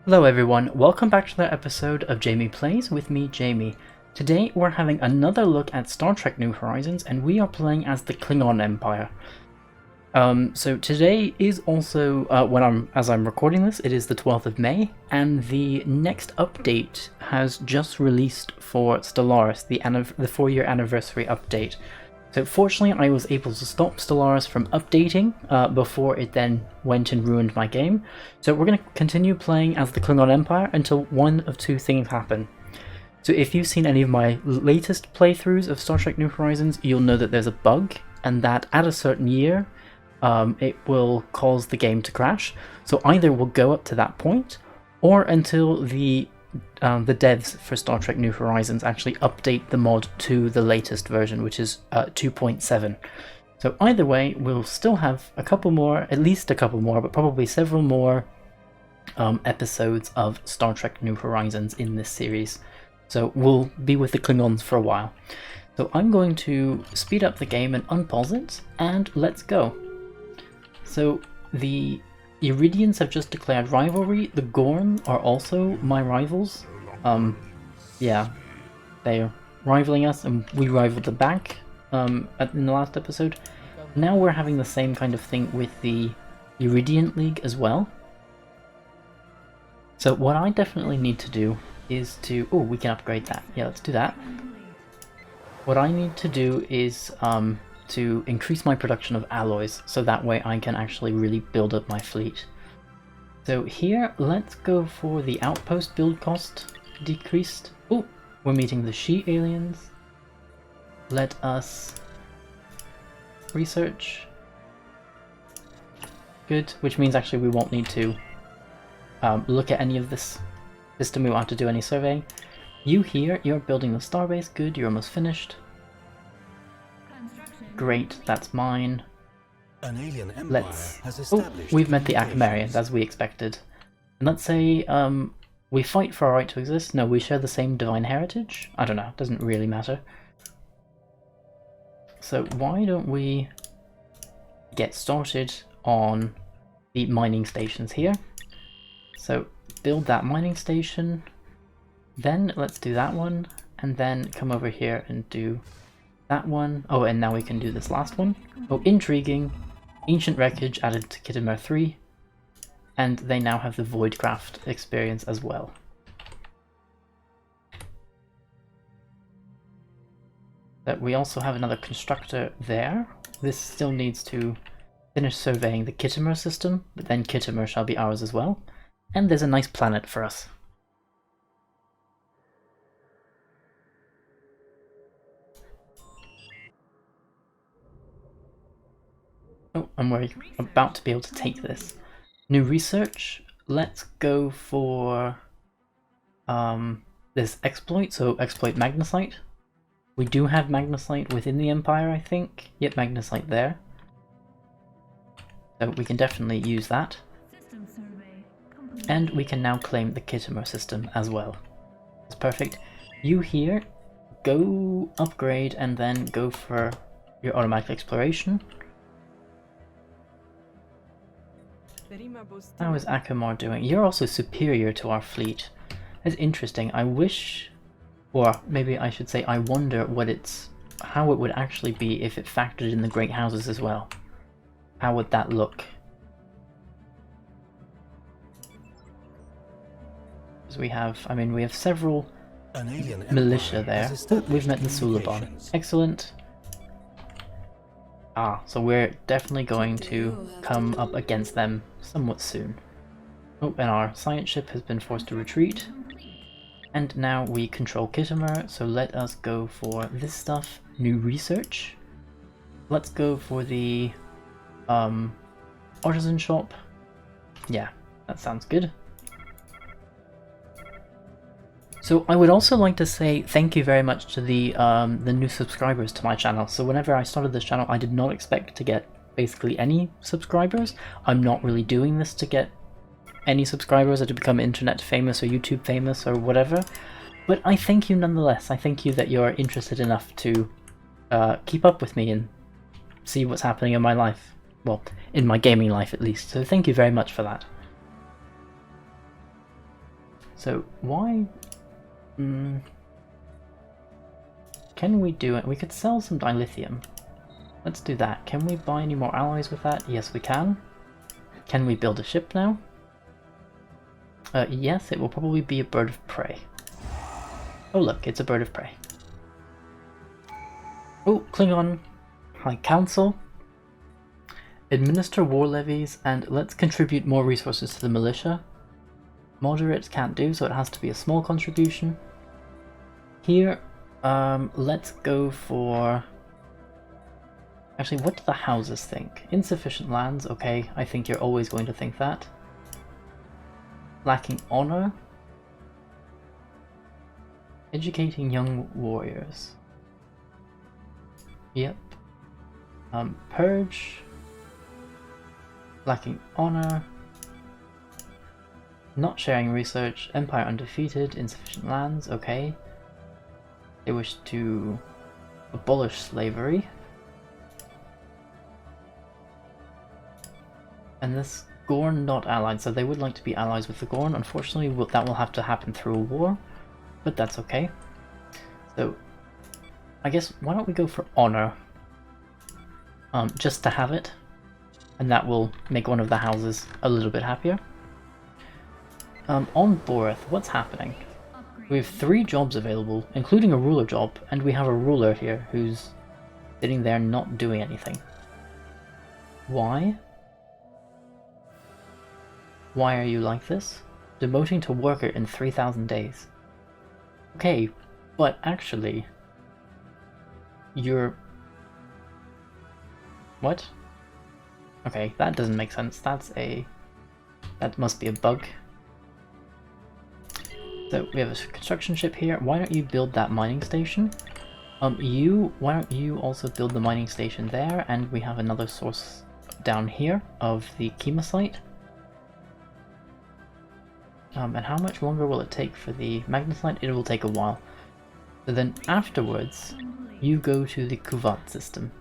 Hello everyone, welcome back to another episode of Jamie Plays with me, Jamie. Today we're having another look at Star Trek New Horizons and we are playing as the Klingon Empire. So today is also, as I'm recording this, it is the 12th of May, and the next update has just released for Stellaris, the 4-year anniversary update. So fortunately I was able to stop Stellaris from updating before it then went and ruined my game. So we're going to continue playing as the Klingon Empire until one of two things happen. So if you've seen any of my latest playthroughs of Star Trek New Horizons, you'll know that there's a bug, and that at a certain year it will cause the game to crash. So either we'll go up to that point, or until the devs for Star Trek New Horizons actually update the mod to the latest version, which is 2.7. So either way, we'll still have a couple more, at least a couple more, but probably several more episodes of Star Trek New Horizons in this series. So we'll be with the Klingons for a while. So I'm going to speed up the game and unpause it, and let's go. So the Iridians have just declared rivalry. The Gorn are also my rivals. Yeah, they're rivaling us, and we rivaled them back in the last episode. Now we're having the same kind of thing with the Iridian League as well. So what I definitely need to do is to... Oh, we can upgrade that. Yeah, let's do that. What I need to do is to increase my production of alloys, so that way I can actually really build up my fleet. So here, let's go for the outpost build cost decreased. Oh, we're meeting the she aliens. Let us research. Good, which means actually we won't need to look at any of this system. We won't have to do any surveying. You here, you're building the starbase. Good, you're almost finished. Great, that's mine. An alien empire has established we've met the Akamarians, as we expected. And let's say we fight for our right to exist. No, we share the same divine heritage. I don't know, it doesn't really matter. So why don't we get started on the mining stations here. So build that mining station, then let's do that one, and then come over here and do that one. Oh, and now we can do this last one. Oh, intriguing. Ancient wreckage added to Kittimer 3, and they now have the Voidcraft experience as well. That we also have another constructor there. This still needs to finish surveying the Kittimer system, but then Kittimer shall be ours as well. And there's a nice planet for us. Oh, and we're about to be able to take this. New research. Let's go for this exploit, so exploit magnesite. We do have magnesite within the Empire, I think. Yep, magnesite there. So we can definitely use that. And we can now claim the Kittimer system as well. That's perfect. You here, go upgrade and then go for your automatic exploration. How is Akamar doing? You're also superior to our fleet. That's interesting. I wish, or maybe I should say I wonder how it would actually be if it factored in the Great Houses as well. How would that look? Because we have several militia there. Oh, we've met the Suliban. Excellent. Ah, so we're definitely going to come up against them somewhat soon. Oh, and our science ship has been forced to retreat. And now we control Kittimer, so let us go for this stuff. New research. Let's go for the artisan shop. Yeah, that sounds good. So I would also like to say thank you very much to the new subscribers to my channel. So whenever I started this channel, I did not expect to get basically any subscribers. I'm not really doing this to get any subscribers or to become internet famous or YouTube famous or whatever. But I thank you nonetheless. I thank you that you're interested enough to keep up with me and see what's happening in my life. Well, in my gaming life at least. So thank you very much for that. So why... Can we do it? We could sell some dilithium. Let's do that. Can we buy any more alloys with that? Yes, we can. Can we build a ship now? Yes, it will probably be a bird of prey. Oh look, it's a bird of prey. Oh, Klingon High Council. Administer war levies and let's contribute more resources to the militia. Moderate can't do, so it has to be a small contribution. Here, let's go for... Actually, what do the houses think? Insufficient lands, okay, I think you're always going to think that. Lacking honor. Educating young warriors. Yep. Purge. Lacking honor. Not sharing research. Empire undefeated. Insufficient lands, okay. They wish to abolish slavery. And this Gorn not allied, so they would like to be allies with the Gorn. Unfortunately, that will have to happen through a war, but that's okay. So, I guess, why don't we go for honor? Just to have it, and that will make one of the houses a little bit happier. On Boreth, what's happening? We have 3 jobs available, including a ruler job, and we have a ruler here who's sitting there not doing anything. Why? Why are you like this? Demoting to worker in 3,000 days. Okay, but actually... You're... What? Okay, that doesn't make sense. That must be a bug. So we have a construction ship here. Why don't you build that mining station? Why don't you also build the mining station there? And we have another source down here of the Kima site. And how much longer will it take for the magnesite? It will take a while. So then afterwards, you go to the Kuvat system.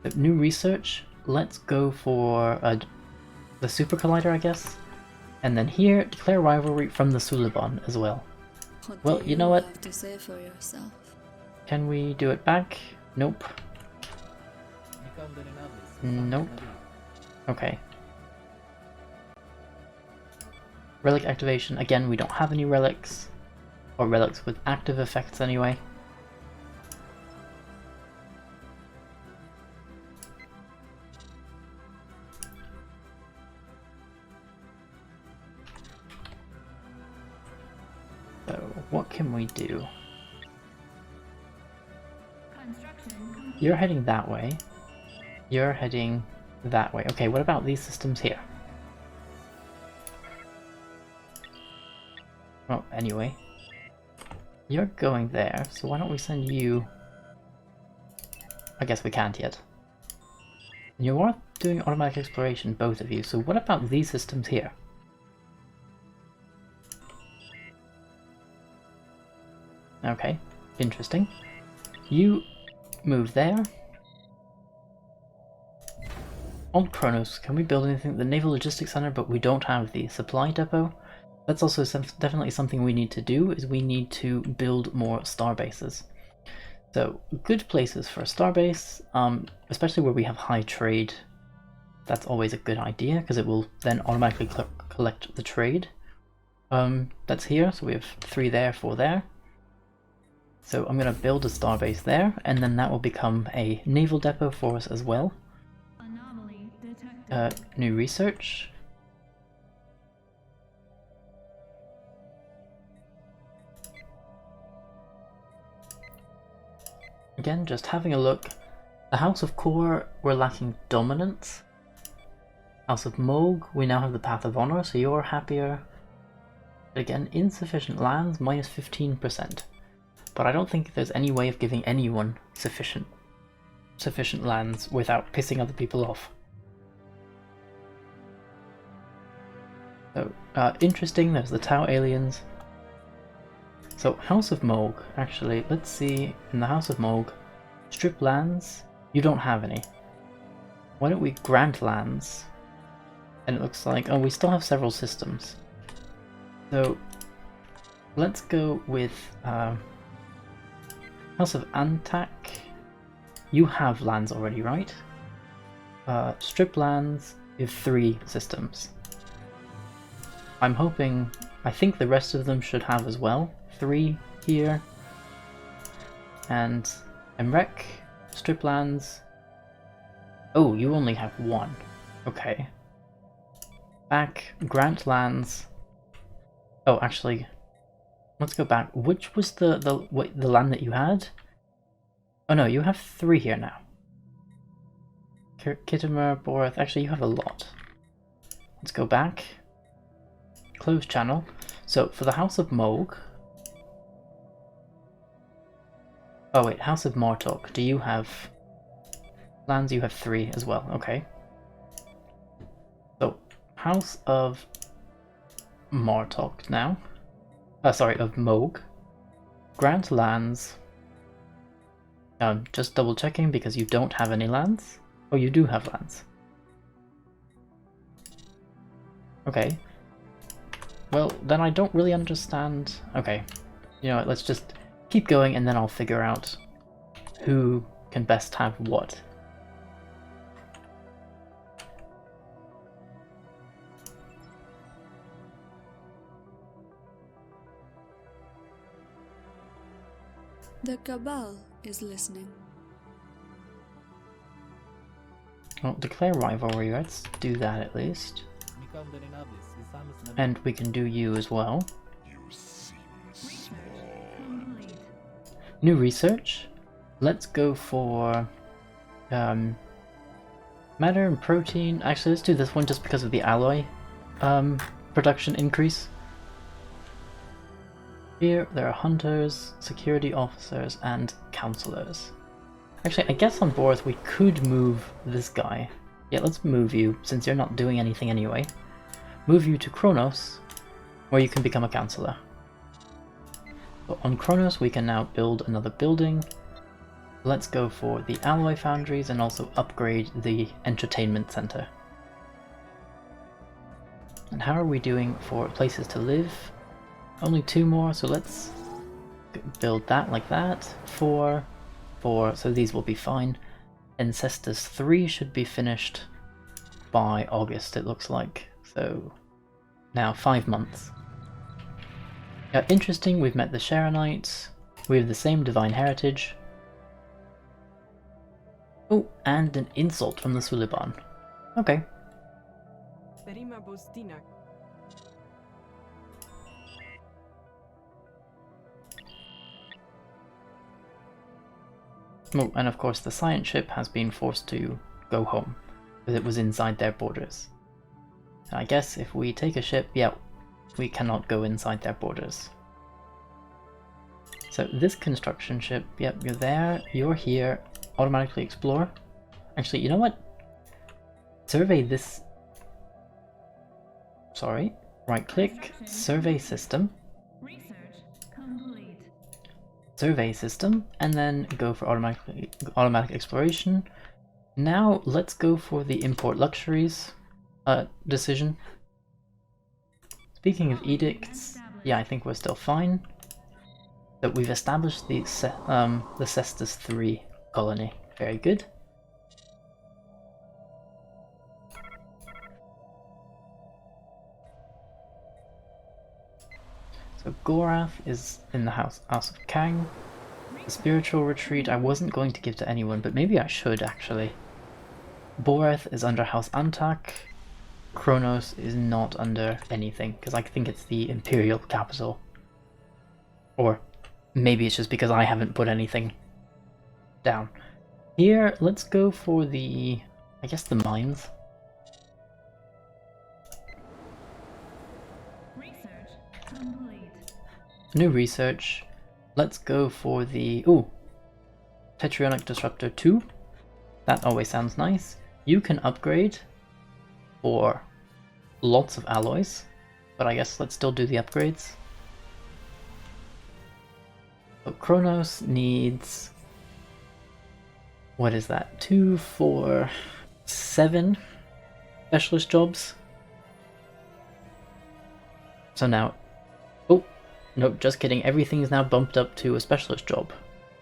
So new research, let's go for the Super Collider, I guess. And then here, declare rivalry from the Suliban as well. Well, you know what? Can we do it back? Nope. Nope. Okay. Relic activation. Again, we don't have any relics. Or relics with active effects anyway. So, what can we do? You're heading that way. You're heading that way. Okay, what about these systems here? Well, anyway. You're going there, so why don't we send you... I guess we can't yet. You are doing automatic exploration, both of you, so what about these systems here? Okay, interesting. You move there. On Kronos, can we build anything? The Naval Logistics Center, but we don't have the supply depot. That's also definitely something we need to do, is we need to build more star bases. So, good places for a star base, especially where we have high trade. That's always a good idea, because it will then automatically collect the trade. That's here, so we have 3 there, 4 there. So I'm going to build a starbase there, and then that will become a naval depot for us as well. New research. Again, just having a look. The House of Kor, we're lacking dominance. House of Moog, we now have the Path of Honor, so you're happier. But again, insufficient lands, minus 15%. But I don't think there's any way of giving anyone sufficient lands without pissing other people off. So, interesting, there's the Tau aliens. So, House of Moog, actually, let's see, in the House of Moog, strip lands, you don't have any. Why don't we grant lands? And it looks like, oh, we still have several systems. So, let's go with House of Antak. You have lands already, right? Strip lands, you have 3 systems. I'm hoping, I think the rest of them should have as well. 3 here. And Emrek, strip lands. Oh, you only have 1. Okay. Back, grant lands. Oh, actually, let's go back. Which was the land that you had? Oh no, you have 3 here now. Kittimer, Borth. Actually, you have a lot. Let's go back. Close channel. So for the House of Moog. Oh wait, House of Martok. Do you have lands? You have 3 as well. Okay. So House of Martok now. Sorry, of Moog. Grant lands. Just double checking because you don't have any lands. Oh, you do have lands. Okay. Well, then I don't really understand. Okay. You know what, let's just keep going and then I'll figure out who can best have what. The Cabal is listening. Well, declare rivalry, let's do that at least. And we can do you as well. New research. Let's go for matter and protein. Actually, let's do this one just because of the alloy production increase. Here there are hunters, security officers, and counselors. Actually, I guess on Borth we could move this guy. Yeah, let's move you, since you're not doing anything anyway. Move you to Kronos, where you can become a counselor. So on Kronos we can now build another building. Let's go for the alloy foundries and also upgrade the entertainment center. And how are we doing for places to live? Only 2 more, so let's build that like that. 4, so these will be fine. Ancestors 3 should be finished by August, it looks like. So now 5 months. Interesting, we've met the Sharonites. We have the same divine heritage. Oh, and an insult from the Suliban. Okay. Oh, and of course the science ship has been forced to go home, because it was inside their borders. And I guess if we take a ship, yeah, we cannot go inside their borders. So this construction ship, yep, you're there, you're here, automatically explore. Actually, you know what? Survey this... Sorry, right click, survey system. Survey system, and then go for automatic exploration. Now let's go for the import luxuries decision. Speaking of edicts, yeah, I think we're still fine. So we've established the Cestus 3 colony. Very good. So Gorath is in the house of Kang. The spiritual retreat I wasn't going to give to anyone, but maybe I should actually. Boreth is under House Antak. Kronos is not under anything, because I think it's the Imperial capital. Or maybe it's just because I haven't put anything down. Here, let's go for the, I guess, the mines. New research. Let's go for the... Ooh! Tetrionic Disruptor 2. That always sounds nice. You can upgrade for lots of alloys, but I guess let's still do the upgrades. So Kronos needs... What is that? 2, 4, 7 specialist jobs. So now... Oh! Nope, just kidding. Everything is now bumped up to a specialist job.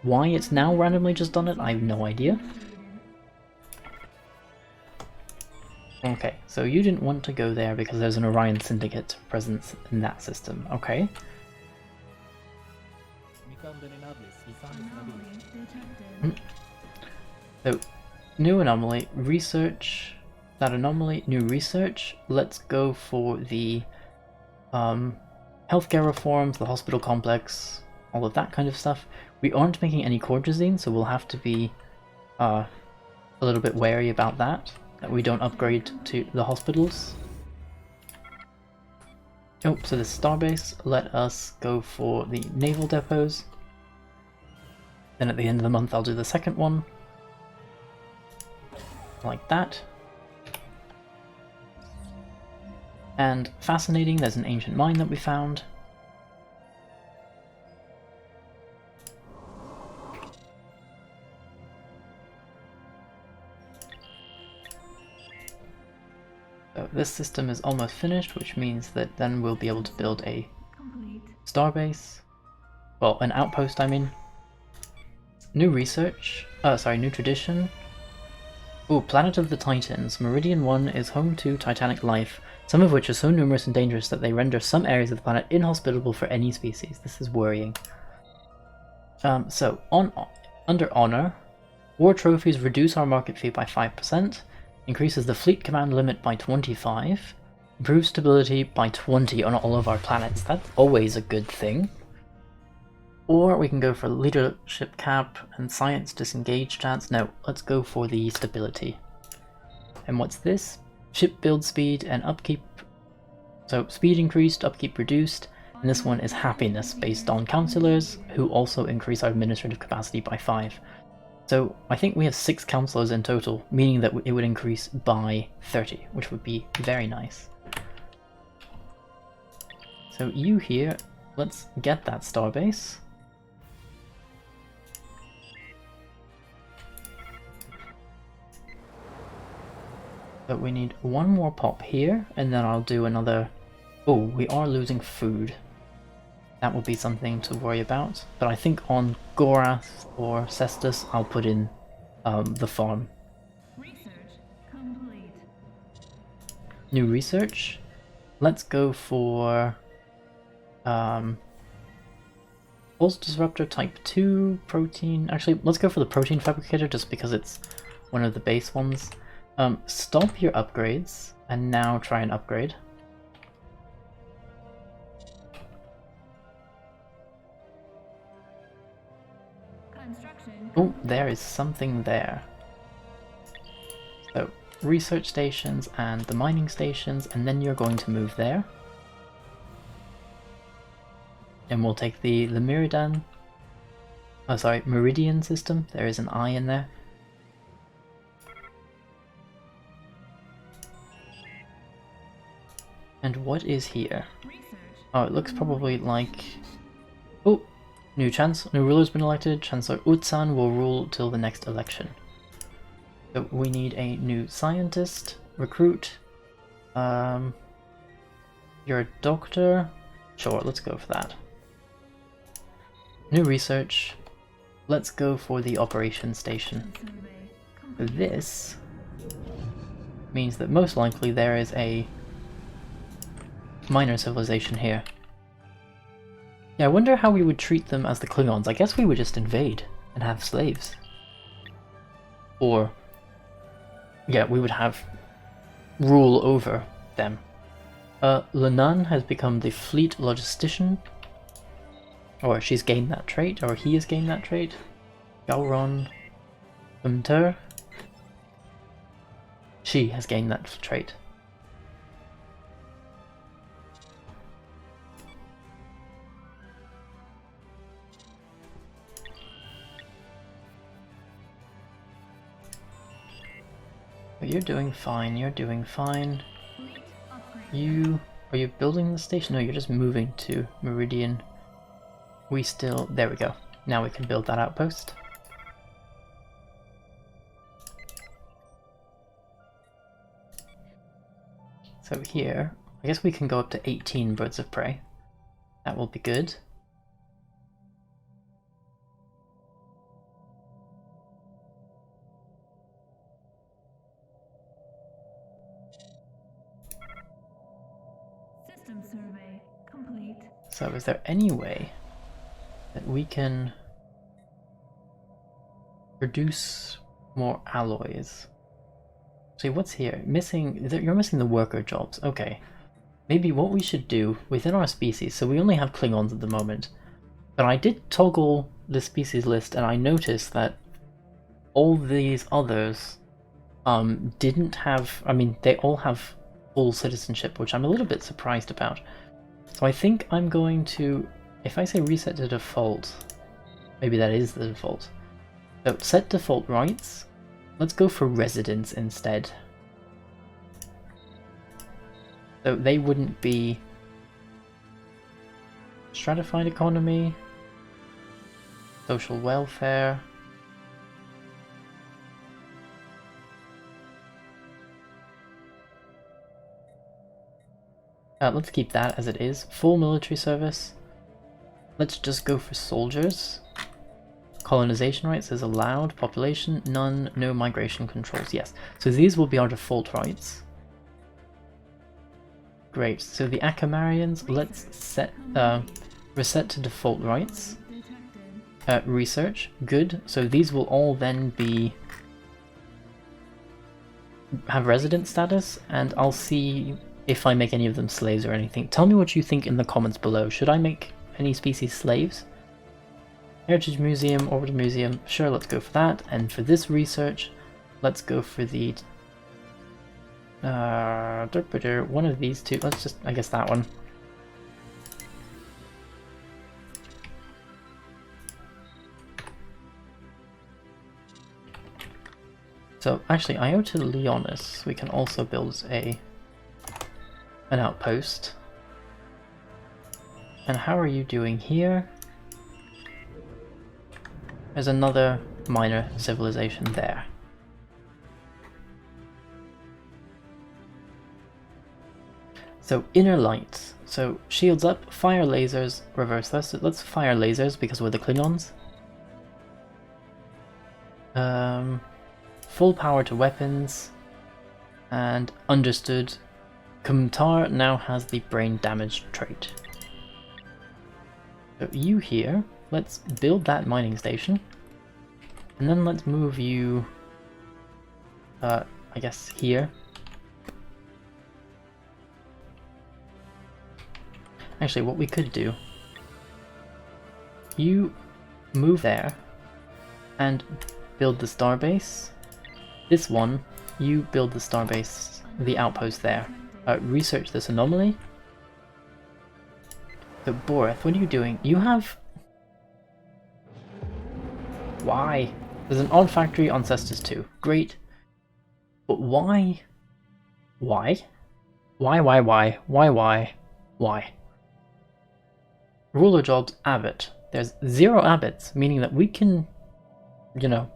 Why it's now randomly just done it, I have no idea. Okay, so you didn't want to go there because there's an Orion Syndicate presence in that system. Okay. So, new anomaly, research that anomaly, new research. Let's go for the healthcare reforms, the hospital complex, all of that kind of stuff. We aren't making any Cordrazine, so we'll have to be a little bit wary about that we don't upgrade to the hospitals. Oh, so this starbase, let us go for the naval depots. Then at the end of the month I'll do the second one. Like that. And fascinating, there's an ancient mine that we found. So this system is almost finished, which means that then we'll be able to build a starbase. Well, an outpost, I mean. New research. New tradition. Ooh, Planet of the Titans. Meridian 1 is home to Titanic life, some of which are so numerous and dangerous that they render some areas of the planet inhospitable for any species. This is worrying. Under honor, war trophies reduce our market fee by 5%. Increases the fleet command limit by 25, improves stability by 20 on all of our planets. That's always a good thing. Or we can go for leadership cap and science disengage chance. No, let's go for the stability. And what's this? Ship build speed and upkeep. So speed increased, upkeep reduced, and this one is happiness based on counselors, who also increase our administrative capacity by 5. So I think we have 6 counselors in total, meaning that it would increase by 30, which would be very nice. So you here, let's get that starbase. But we need one more pop here, and then I'll do another... Oh, we are losing food. That will be something to worry about, but I think on Gorath or Cestus I'll put in the farm. Research complete. New research. Let's go for Pulse Disruptor Type 2 protein. Actually, let's go for the Protein Fabricator just because it's one of the base ones. Stop your upgrades and now try and upgrade. Oh, there is something there. So, research stations and the mining stations, and then you're going to move there. And we'll take the Meridian system. There is an I in there. And what is here? Oh, it looks probably like... Oh! New ruler's been elected. Chancellor Utsan will rule till the next election. So we need a new scientist. Recruit. You're a doctor. Sure, let's go for that. New research. Let's go for the operation station. This means that most likely there is a minor civilization here. Yeah, I wonder how we would treat them as the Klingons. I guess we would just invade and have slaves. Or, yeah, we would have rule over them. Lenan has become the fleet logistician. Or she's gained that trait, or he has gained that trait. Gauron Umter. She has gained that trait. You're doing fine, you're doing fine. Are you building the station? No, you're just moving to Meridian. There we go. Now we can build that outpost. So here, I guess we can go up to 18 birds of prey. That will be good. System survey complete. So is there any way that we can produce more alloys? See, what's here? You're missing the worker jobs. Okay. Maybe what we should do within our species, so we only have Klingons at the moment, but I did toggle the species list and I noticed that all these others didn't have, I mean, they all have full citizenship, which I'm a little bit surprised about. So I think I'm going to, if I say reset to default, maybe that is the default. So set default rights, let's go for residents instead. So they wouldn't be stratified economy, social welfare. Let's keep that as it is. Full military service. Let's just go for soldiers. Colonization rights is allowed. Population, none. No migration controls, yes. So these will be our default rights. Great, so the Akamarians, let's set reset to default rights. Research, good. So these will all then have resident status, and I'll see if I make any of them slaves or anything. Tell me what you think in the comments below. Should I make any species slaves? Heritage Museum, Orbital Museum, sure, let's go for that. And for this research, let's go for the one of these two. Let's just, I guess that one. So actually, I owe to Leonis. We can also build an outpost. And how are you doing here? There's another minor civilization there. So inner lights. So shields up, fire lasers, reverse this. Let's fire lasers because we're the Klingons. Full power to weapons. And understood. Kumtar now has the brain damage trait. So you here, let's build that mining station. And then let's move you, I guess here. Actually, what we could do, you move there and build the starbase. This one, you build the starbase, the outpost there. Research this anomaly. So Boreth, what are you doing? You have... Why? There's an odd factory on Cestus 2. Great. But why? Why? Why? Ruler jobs, abbot. There's 0 abbots, meaning that we can, you know,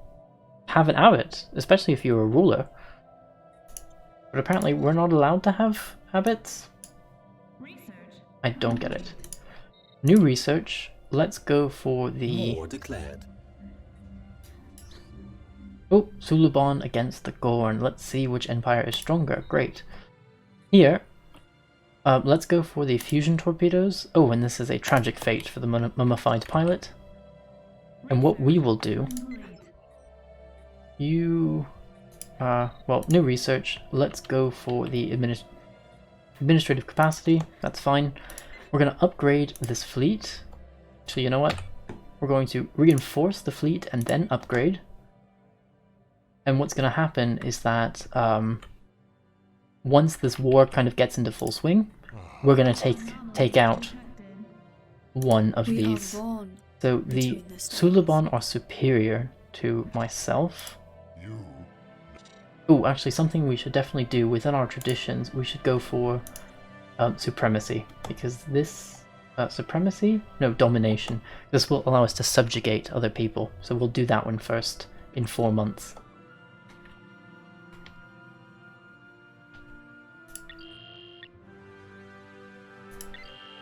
have an abbot, especially if you're a ruler. But apparently we're not allowed to have abbots? I don't get it. New research. Let's go for the... War declared. Oh, Suluban against the Gorn. Let's see which empire is stronger. Great. Here, let's go for the fusion torpedoes. Oh, and this is a tragic fate for the mummified pilot. And what we will do... well, new research. Let's go for the administrative capacity. That's fine. We're going to upgrade this fleet. So you know what? We're going to reinforce the fleet and then upgrade. And what's going to happen is that once this war kind of gets into full swing, we're going to take out one of these. So the Suluban are superior to myself. Oh, actually something we should definitely do within our traditions, we should go for supremacy, because this domination. This will allow us to subjugate other people, so we'll do that one first in 4 months.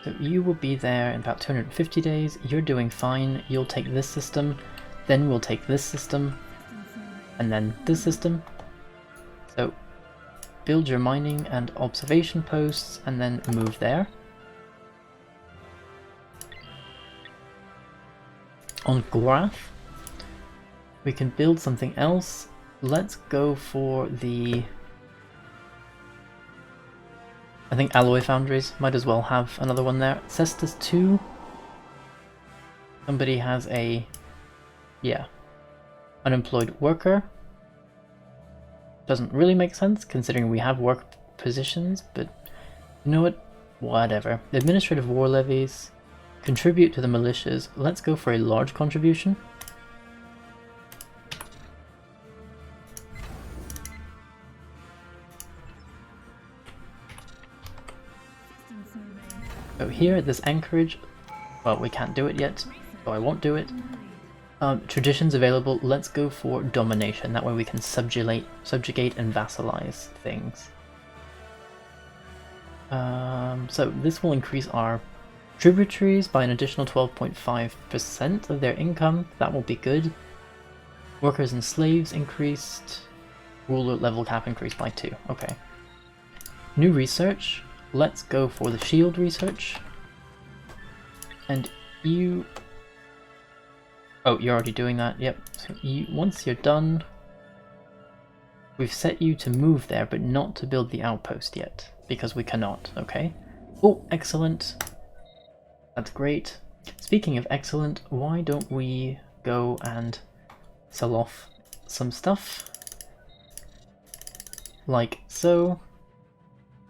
So you will be there in about 250 days. You're doing fine. You'll take this system, then we'll take this system, and then this system. So build your mining and observation posts, and then move there. On Gorath, we can build something else. Let's go for the... I think alloy foundries might as well have another one there. Cestus 2. Somebody has a... yeah. Unemployed worker. Doesn't really make sense considering we have work positions, but you know what? Whatever. Administrative war levies. Contribute to the militias. Let's go for a large contribution. So here at this anchorage, well, we can't do it yet, so I won't do it. Traditions available, let's go for domination. That way we can subjugate and vassalize things. So this will increase our tributaries by an additional 12.5% of their income. That will be good. Workers and slaves increased. Ruler level cap increased by 2. Okay. New research. Let's go for the shield research. And you... oh, you're already doing that. Yep. So once you're done, we've set you to move there, but not to build the outpost yet, because we cannot. Okay. Oh, excellent. That's great. Speaking of excellent, why don't we go and sell off some stuff? Like so.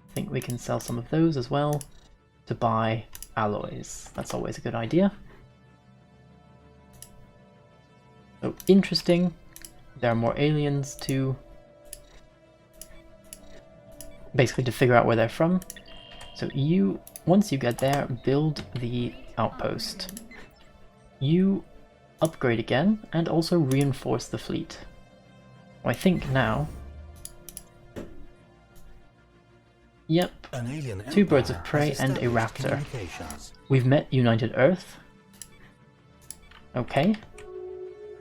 I think we can sell some of those as well to buy alloys. That's always a good idea. So interesting. There are more aliens to... basically to figure out where they're from. So you... once you get there, build the outpost. You upgrade again, and also reinforce the fleet. I think now... yep, 2 birds of prey and a raptor. We've met United Earth. Okay.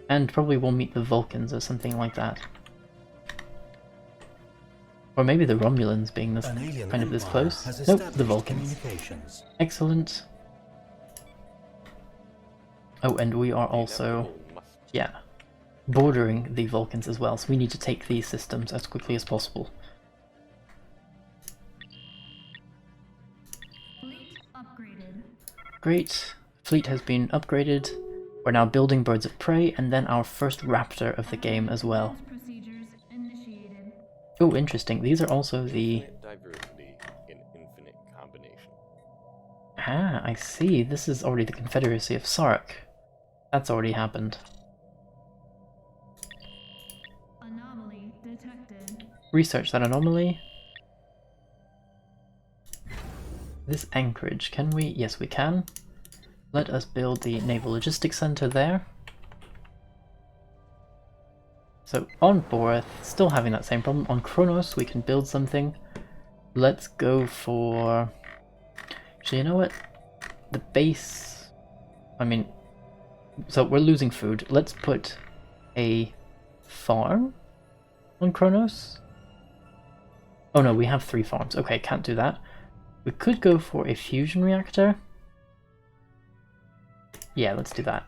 And probably we'll meet the Vulcans or something like that. Or maybe the Romulans being this kind of this close. Nope, the Vulcans. Excellent. Oh, and we are also, yeah, bordering the Vulcans as well, so we need to take these systems as quickly as possible. Great. Fleet has been upgraded. We're now building birds of prey, and then our first raptor of the game as well. Oh, interesting. These are also the... ah, I see. This is already the Confederacy of Sark. That's already happened. Anomaly detected. Research that anomaly. This anchorage, can we? Yes, we can. Let us build the Naval Logistics Center there. So on Boreth, still having that same problem. On Kronos, we can build something. Let's go for... actually, you know what? The base... I mean... so we're losing food. Let's put a farm on Kronos. Oh no, we have 3 farms. Okay, can't do that. We could go for a fusion reactor. Yeah, let's do that.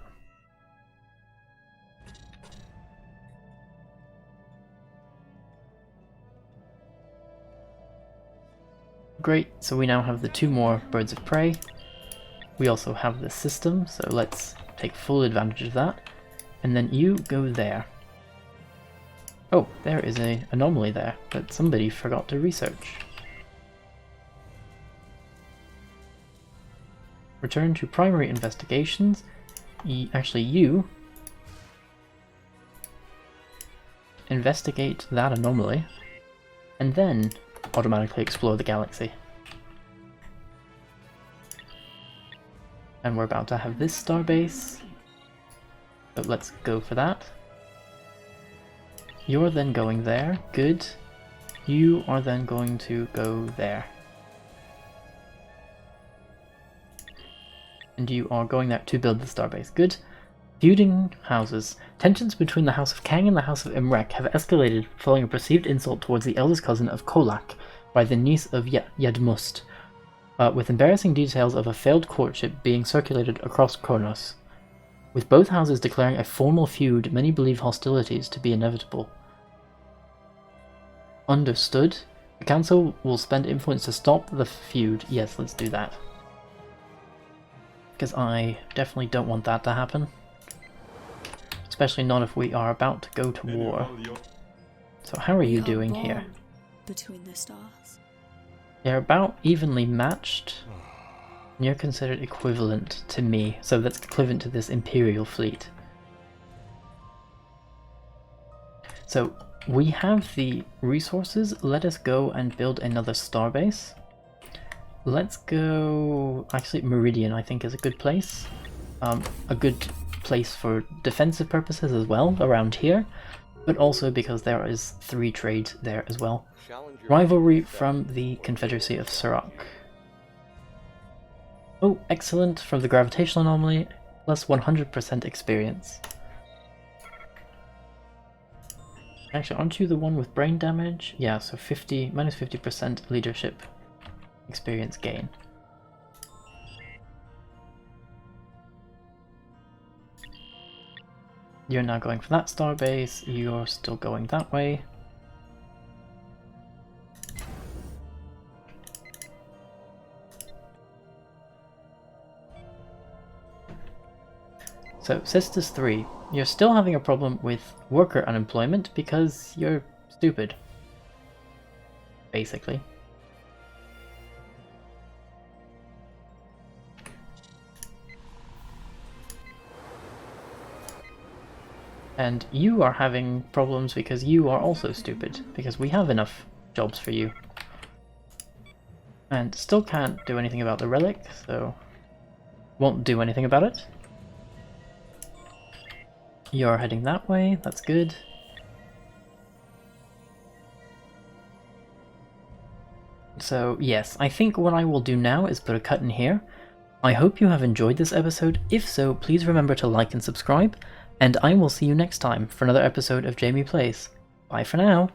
Great, so we now have the 2 more birds of prey. We also have the system, so let's take full advantage of that. And then you go there. Oh, there is an anomaly there that somebody forgot to research. Return to primary investigations. Actually, you investigate that anomaly, and then automatically explore the galaxy. And we're about to have this starbase, so let's go for that. You're then going there, good. You are then going to go there. And you are going there to build the starbase. Good. Feuding houses. Tensions between the House of Kang and the House of Imrek have escalated following a perceived insult towards the eldest cousin of Kolak by the niece of Yadmust, with embarrassing details of a failed courtship being circulated across Kronos. With both houses declaring a formal feud, many believe hostilities to be inevitable. Understood. The council will spend influence to stop the feud. Yes, let's do that. Because I definitely don't want that to happen. Especially not if we are about to go to war. So how are you doing here? Between the stars. They're about evenly matched. And you're considered equivalent to me, so that's equivalent to this Imperial fleet. So we have the resources. Let us go and build another starbase. Let's go... Actually, Meridian I think is a good place. A good place for defensive purposes as well, around here. But also because there is 3 trades there as well. Rivalry from the Confederacy of Surak. Oh, excellent, from the gravitational anomaly, plus 100% experience. Actually, aren't you the one with brain damage? Yeah, so minus 50% leadership experience gain. You're now going for that starbase, you're still going that way. So, Sisters 3, you're still having a problem with worker unemployment because you're stupid. Basically. And you are having problems because you are also stupid, because we have enough jobs for you. And still can't do anything about the relic, so won't do anything about it. You're heading that way, that's good. So yes, I think what I will do now is put a cut in here. I hope you have enjoyed this episode. If so, please remember to like and subscribe, and I will see you next time for another episode of Jamie Plays. Bye for now!